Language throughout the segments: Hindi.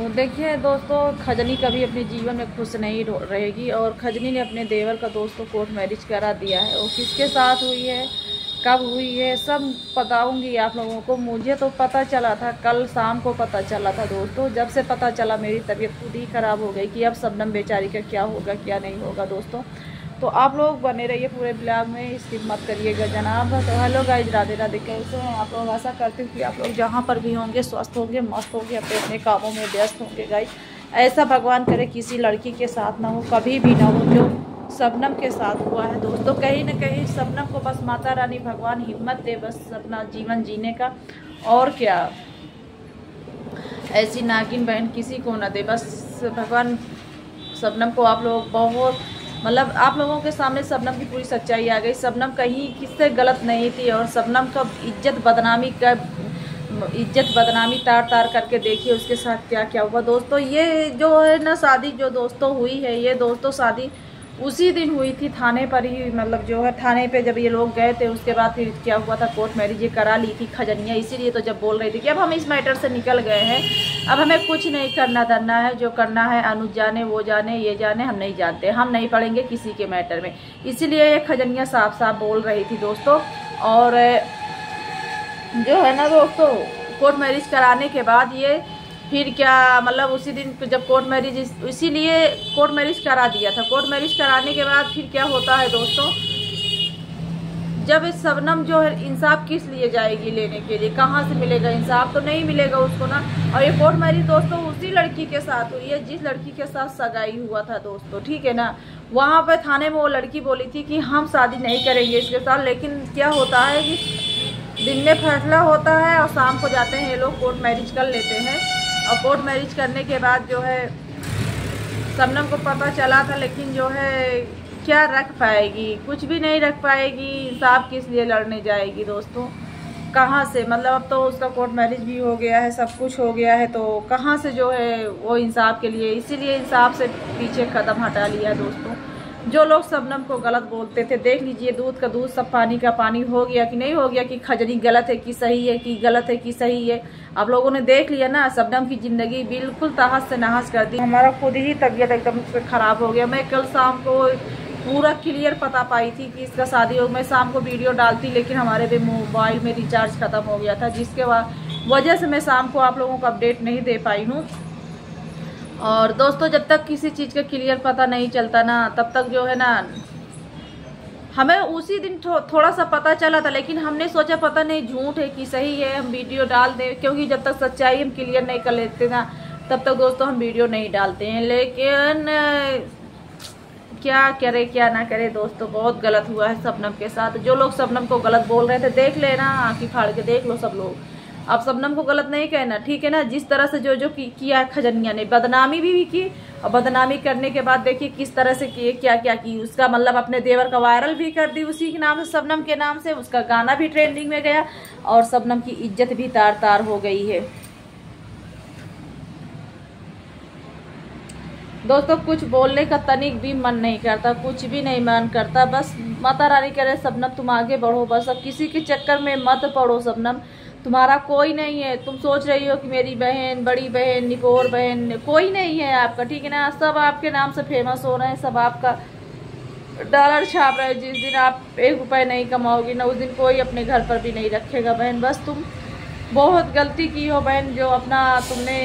तो देखिए दोस्तों, खजनी कभी अपने जीवन में खुश नहीं रहेगी। और खजनी ने अपने देवर का दोस्तों कोर्ट मैरिज करा दिया है। वो किसके साथ हुई है, कब हुई है, सब बताऊंगी आप लोगों को। मुझे तो पता चला था, कल शाम को पता चला था दोस्तों। जब से पता चला मेरी तबीयत खुद ही ख़राब हो गई कि अब शबनम बेचारी का क्या होगा क्या नहीं होगा दोस्तों। तो आप लोग बने रहिए पूरे ब्लॉग में, स्किप मत करिएगा जनाब। तो हेलो गाइज, राधे राधे, कैसे हैं आप लोग। आशा करती हूँ कि आप लोग जहाँ पर भी होंगे स्वस्थ होंगे, मस्त होंगे, अपने अपने कामों में व्यस्त होंगे गाइज। ऐसा भगवान करे किसी लड़की के साथ ना हो, कभी भी ना हो जो शबनम के साथ हुआ है दोस्तों। कहीं ना कहीं शबनम को बस माता रानी भगवान हिम्मत दे बस अपना जीवन जीने का, और क्या। ऐसी नागिन बहन किसी को ना दे बस भगवान। शबनम को आप लोग बहुत मतलब आप लोगों के सामने शबनम की पूरी सच्चाई आ गई। शबनम कहीं किससे गलत नहीं थी, और शबनम का इज्जत बदनामी तार तार करके देखिए उसके साथ क्या क्या हुआ दोस्तों। ये जो है ना शादी जो दोस्तों हुई है, ये दोस्तों शादी उसी दिन हुई थी थाने पर ही। मतलब जो है थाने पे जब ये लोग गए थे, उसके बाद फिर क्या हुआ था, कोर्ट मैरिज ये करा ली थी खजनिया। इसीलिए तो जब बोल रही थी कि अब हम इस मैटर से निकल गए हैं, अब हमें कुछ नहीं करना धरना है, जो करना है अनुज जाने, वो जाने, ये जाने, हम नहीं जानते, हम नहीं पड़ेंगे किसी के मैटर में। इसीलिए ये खजनिया साफ साफ बोल रही थी दोस्तों। और जो है ना दोस्तों, कोर्ट मैरिज कराने के बाद ये फिर क्या मतलब उसी दिन जब कोर्ट मैरिज, इसीलिए कोर्ट मैरिज करा दिया था। कोर्ट मैरिज कराने के बाद फिर क्या होता है दोस्तों, जब शबनम जो है इंसाफ किस लिए जाएगी लेने के लिए, कहाँ से मिलेगा इंसाफ, तो नहीं मिलेगा उसको ना। और ये कोर्ट मैरिज दोस्तों उसी लड़की के साथ हुई है जिस लड़की के साथ सगाई हुआ था दोस्तों, ठीक है ना। वहाँ पे थाने में वो लड़की बोली थी कि हम शादी नहीं करेंगे इसके साथ, लेकिन क्या होता है कि दिन में फैसला होता है और शाम को जाते हैं ये लोग कोर्ट मैरिज कर लेते हैं। और कोर्ट मैरिज करने के बाद जो है शबनम को पता चला था, लेकिन जो है क्या रख पाएगी, कुछ भी नहीं रख पाएगी। इंसाफ किस लिए लड़ने जाएगी दोस्तों, कहाँ से। मतलब अब तो उसका कोर्ट मैरिज भी हो गया है, सब कुछ हो गया है, तो कहाँ से जो है वो इंसाफ के लिए, इसीलिए इंसाफ से पीछे कदम हटा लिया दोस्तों। जो लोग शबनम को गलत बोलते थे, देख लीजिए दूध का दूध सब पानी का पानी हो गया कि नहीं हो गया, कि खजनी गलत है कि सही है, कि गलत है कि सही है। आप लोगों ने देख लिया ना, शबनम की जिंदगी बिल्कुल तहस से नहस कर दी। हमारा खुद ही तबीयत एकदम खराब हो गया। मैं कल शाम को पूरा क्लियर पता पाई थी कि इसका शादी हो। मैं शाम को वीडियो डालती, लेकिन हमारे भी मोबाइल में रिचार्ज खत्म हो गया था, जिसके वजह से मैं शाम को आप लोगों को अपडेट नहीं दे पाई हूँ। और दोस्तों जब तक किसी चीज़ का क्लियर पता नहीं चलता ना, तब तक जो है ना, हमें उसी दिन थोड़ा सा पता चला था, लेकिन हमने सोचा पता नहीं झूठ है कि सही है, हम वीडियो डाल दें, क्योंकि जब तक सच्चाई हम क्लियर नहीं कर लेते ना, तब तक दोस्तों हम वीडियो नहीं डालते हैं। लेकिन क्या करे क्या ना करे दोस्तों, बहुत गलत हुआ है शबनम के साथ। जो लोग शबनम को गलत बोल रहे थे, देख लेना, आंखें फाड़ के देख लो सब लोग। आप शबनम को गलत नहीं कहना, ठीक है ना। जिस तरह से जो किया खजनिया ने, बदनामी भी की, और बदनामी करने के बाद देखिए किस तरह से किए, क्या क्या की। उसका मतलब अपने देवर का वायरल भी कर दी उसी के नाम से, शबनम के नाम से। उसका गाना भी ट्रेंडिंग में गया, और शबनम की इज्जत भी तार तार हो गई है दोस्तों। कुछ बोलने का तनिक भी मन नहीं करता, कुछ भी नहीं मन करता। बस माता रानी करे शबनम तुम आगे बढ़ो, बस अब किसी के चक्कर में मत पड़ो शबनम। तुम्हारा कोई नहीं है। तुम सोच रही हो कि मेरी बहन, बड़ी बहन, निपोर बहन, कोई नहीं है आपका, ठीक है ना। सब आपके नाम से फेमस हो रहे हैं, सब आपका डॉलर छाप रहे हैं। जिस दिन आप 1 रुपये नहीं कमाओगी ना, उस दिन कोई अपने घर पर भी नहीं रखेगा बहन। बस तुम बहुत गलती की हो बहन, जो अपना तुमने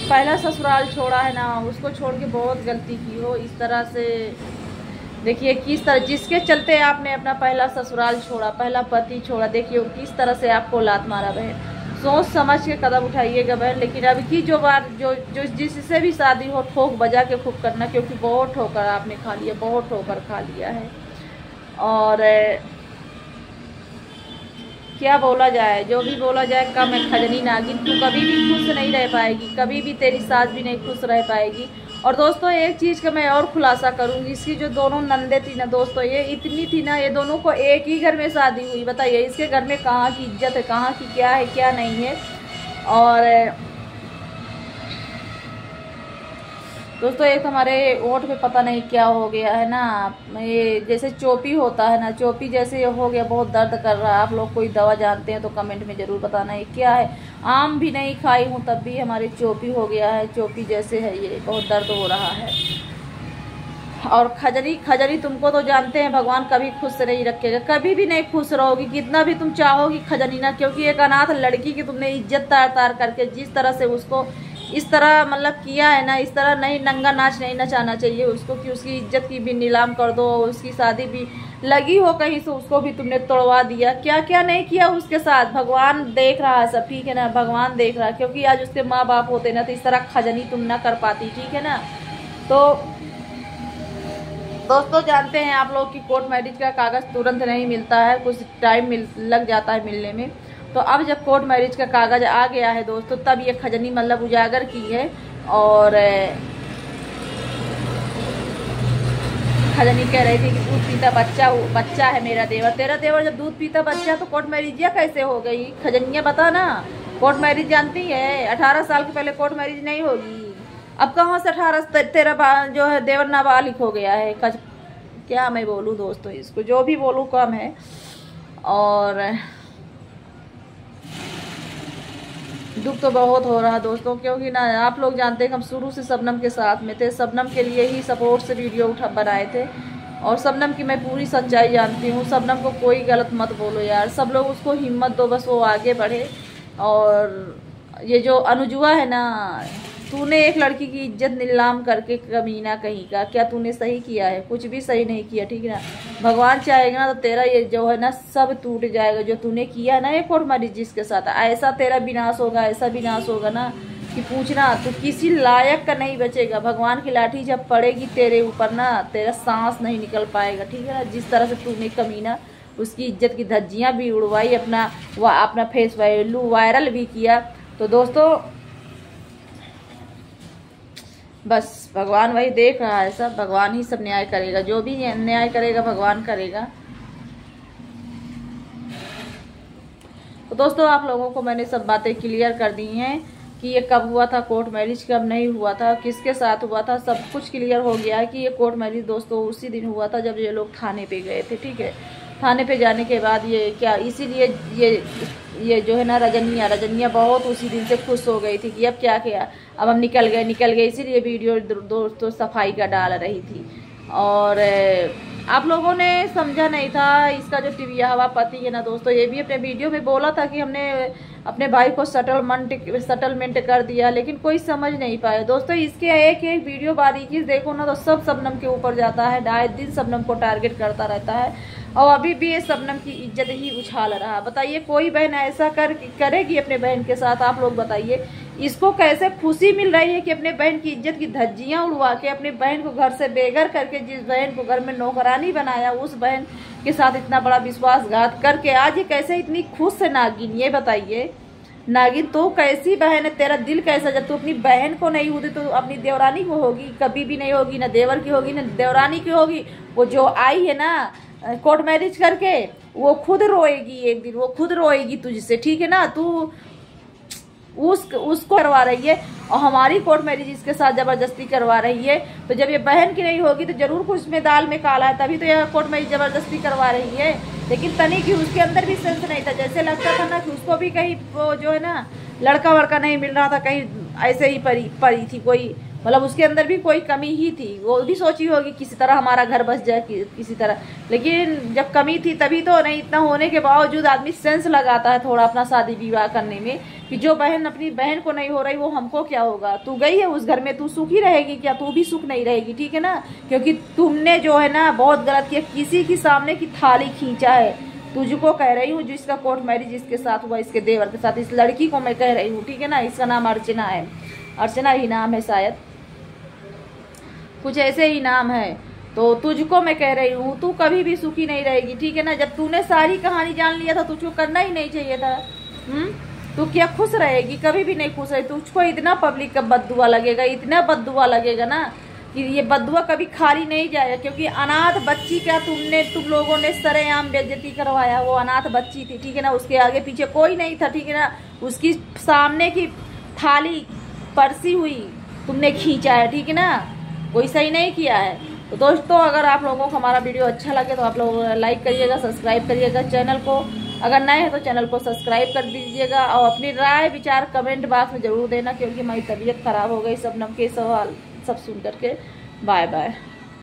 पहला ससुराल छोड़ा है ना, उसको छोड़ के बहुत गलती की हो इस तरह से। देखिए किस तरह, जिसके चलते आपने अपना पहला ससुराल छोड़ा, पहला पति छोड़ा, देखिए किस तरह से आपको लात मारा बहन। सोच समझ के कदम उठाइएगा बहन। लेकिन अभी की जो बार जो जिससे भी शादी हो, ठोक बजा के खूब करना, क्योंकि बहुत ठोकर आपने खा लिया, बहुत ठोकर खा लिया है। और क्या बोला जाए, जो भी बोला जाए कम है। खजनी नागिन तू कभी भी खुश नहीं रह पाएगी, कभी भी तेरी सास भी नहीं खुश रह पाएगी। और दोस्तों एक चीज़ का मैं और खुलासा करूंगी, इसकी जो दोनों नंदे थी ना दोस्तों, ये इतनी थी ना, ये दोनों को एक ही घर में शादी हुई। बताइए इसके घर में कहाँ की इज्जत है, कहाँ की क्या है क्या नहीं है। और दोस्तों एक हमारे ओठ पे पता नहीं क्या हो गया है ना, ये जैसे चोपी होता है ना, चोपी जैसे ये हो गया, बहुत दर्द कर रहा है। आप लोग कोई दवा जानते हैं तो कमेंट में ज़रूर बताना ये क्या है। आम भी नहीं खाई हूँ तब भी हमारी चोपी हो गया है, चोपी जैसे है ये, बहुत दर्द हो रहा है। और खजरी, खजरी तुमको तो जानते हैं भगवान कभी खुश नहीं रखेगा, कभी भी नहीं खुश रहोगी कितना भी तुम चाहोगी खजरी ना, क्योंकि एक अनाथ लड़की की तुमने इज्जत तार तार करके जिस तरह से उसको इस तरह मतलब किया है ना, इस तरह नहीं, नंगा नाच नहीं नचाना चाहिए उसको कि उसकी इज्जत की भी नीलाम कर दो, उसकी शादी भी लगी हो कहीं से उसको भी तुमने तोड़वा दिया। क्या क्या नहीं किया उसके साथ, भगवान देख रहा है सब, ठीक है ना, भगवान देख रहा है। क्योंकि आज उसके माँ बाप होते ना तो इस तरह खजनी तुम ना कर पाती, ठीक है ना। तो दोस्तों जानते हैं आप लोग कि कोर्ट मैरिज का कागज़ तुरंत नहीं मिलता है, कुछ टाइम लग जाता है मिलने में। तो अब जब कोर्ट मैरिज का कागज़ आ गया है दोस्तों, तब ये खजनी मतलब उजागर की है। और खजनी कह रही थी कि दूध पीता बच्चा है मेरा देवर, तेरा देवर जब दूध पीता बच्चा तो कोर्ट मैरिजिया कैसे हो गई? खजनिया बता ना, कोर्ट मैरिज जानती है 18 साल के पहले कोर्ट मैरिज नहीं होगी। अब कहाँ से 18 तेरा जो है देवर नाबालिग हो गया है। क्या मैं बोलूँ दोस्तों, इसको जो भी बोलूँ कम है। और दुख तो बहुत हो रहा है दोस्तों, क्योंकि ना आप लोग जानते हैं कि हम शुरू से शबनम के साथ में थे, शबनम के लिए ही सपोर्ट से वीडियो बनाए थे। और शबनम की मैं पूरी सच्चाई जानती हूँ, शबनम को कोई गलत मत बोलो यार, सब लोग उसको हिम्मत दो, बस वो आगे बढ़े। और ये जो अनुजुआ है ना, तूने एक लड़की की इज्जत नीलाम करके कमीना कहीं का, क्या तूने सही किया है? कुछ भी सही नहीं किया, ठीक है ना। भगवान चाहेगा ना तो तेरा ये जो है ना सब टूट जाएगा, जो तूने किया ना ये कोर्ट मैरिज जिसके साथ, ऐसा तेरा विनाश होगा, ऐसा विनाश होगा ना कि पूछना, तू किसी लायक का नहीं बचेगा। भगवान की लाठी जब पड़ेगी तेरे ऊपर ना, तेरा सांस नहीं निकल पाएगा, ठीक है ना। जिस तरह से तूने कमीना उसकी इज्जत की धज्जियाँ भी उड़वाई, अपना फेस वैल्यू वायरल भी किया। तो दोस्तों बस भगवान वही देख रहा है सब, भगवान ही सब न्याय करेगा, जो भी न्याय करेगा भगवान करेगा। तो दोस्तों आप लोगों को मैंने सब बातें क्लियर कर दी हैं कि ये कब हुआ था कोर्ट मैरिज, कब नहीं हुआ था, किसके साथ हुआ था, सब कुछ क्लियर हो गया है कि ये कोर्ट मैरिज दोस्तों उसी दिन हुआ था जब ये लोग थाने पे गए थे, ठीक है। थाने पे जाने के बाद ये क्या, इसीलिए ये जो है ना रजनिया बहुत उसी दिन से खुश हो गई थी कि अब क्या किया, अब हम निकल गए, इसीलिए वीडियो दोस्तों सफाई का डाल रही थी। और आप लोगों ने समझा नहीं था, इसका जो टिबिया हवा पति है ना दोस्तों, ये भी अपने वीडियो में बोला था कि हमने अपने भाई को सेटलमेंट कर दिया, लेकिन कोई समझ नहीं पाया दोस्तों। इसके एक एक वीडियो बारीकी देखो ना तो सब शबनम के ऊपर जाता है, 2.5 दिन शबनम को टारगेट करता रहता है। और अभी भी ये शबनम की इज्जत ही उछाल रहा। बताइए कोई बहन ऐसा करेगी अपने बहन के साथ? आप लोग बताइए, इसको कैसे खुशी मिल रही है कि अपने बहन की इज्जत की धज्जियां उड़वा के अपने बहन को घर से बेघर करके, जिस बहन को घर में नौकरानी बनाया, उस बहन के साथ इतना बड़ा विश्वासघात करके आज ये कैसे इतनी खुश है नागिन? ये बताइए नागिन, तो कैसी बहन है, तेरा दिल कैसा? जब तू अपनी बहन को नहीं होती तो अपनी देवरानी को होगी? कभी भी नहीं होगी, ना देवर की होगी ना देवरानी की होगी। वो जो आई है ना कोर्ट मैरिज करके, वो खुद रोएगी, एक दिन वो खुद रोएगी तुझसे, ठीक है ना। तू उसको करवा रही है और हमारी कोर्ट मैरिज इसके साथ जबरदस्ती करवा रही है। तो जब ये बहन की नहीं होगी तो जरूर कुछ में दाल में काला है, तभी तो यह कोर्ट मैरिज जबरदस्ती करवा रही है। लेकिन तनी की उसके अंदर भी सेंस नहीं था, जैसे लगता था ना कि उसको भी कहीं वो जो है ना लड़का वड़का नहीं मिल रहा था, कहीं ऐसे ही परी थी कोई, मतलब उसके अंदर भी कोई कमी ही थी। वो भी सोची होगी किसी तरह हमारा घर बस जाए किसी तरह, लेकिन जब कमी थी तभी तो नहीं। इतना होने के बावजूद आदमी सेंस लगाता है थोड़ा अपना शादी विवाह करने में, कि जो बहन अपनी बहन को नहीं हो रही वो हमको क्या होगा। तू गई है उस घर में, तू सुखी रहेगी क्या? तू भी सुख नहीं रहेगी, ठीक है ना। क्योंकि तुमने जो है ना बहुत गलत किया, किसी की सामने की थाली खींचा है। तुझको कह रही हूँ जिसका कोर्ट मैरिज इसके साथ हुआ, इसके देवर के साथ, इस लड़की को मैं कह रही हूँ, ठीक है ना। इसका नाम अर्चना है, अर्चना ही नाम है शायद, कुछ ऐसे ही नाम है। तो तुझको मैं कह रही हूँ तू कभी भी सुखी नहीं रहेगी, ठीक है ना। जब तूने सारी कहानी जान लिया था तुझको करना ही नहीं चाहिए था। तू क्या खुश रहेगी? कभी भी नहीं खुश रही। तुझको इतना पब्लिक का बद्दुआ लगेगा, इतना बद्दुआ लगेगा ना कि ये बद्दुआ कभी खाली नहीं जाएगा। क्योंकि अनाथ बच्ची का तुम लोगों ने सरेआम बेइज्जती करवाया। वो अनाथ बच्ची थी, ठीक है ना, उसके आगे पीछे कोई नहीं था, ठीक है ना। उसकी सामने की थाली परसी हुई तुमने खींचा है, ठीक है ना। कोई सही नहीं किया है। तो दोस्तों अगर आप लोगों को हमारा वीडियो अच्छा लगे तो आप लोग लाइक करिएगा, सब्सक्राइब करिएगा चैनल को। अगर नए हैं तो चैनल को सब्सक्राइब कर दीजिएगा और अपनी राय विचार कमेंट बॉक्स में ज़रूर देना, क्योंकि हमारी तबीयत ख़राब हो गई शबनम के सवाल सब सुन करके। Bye bye.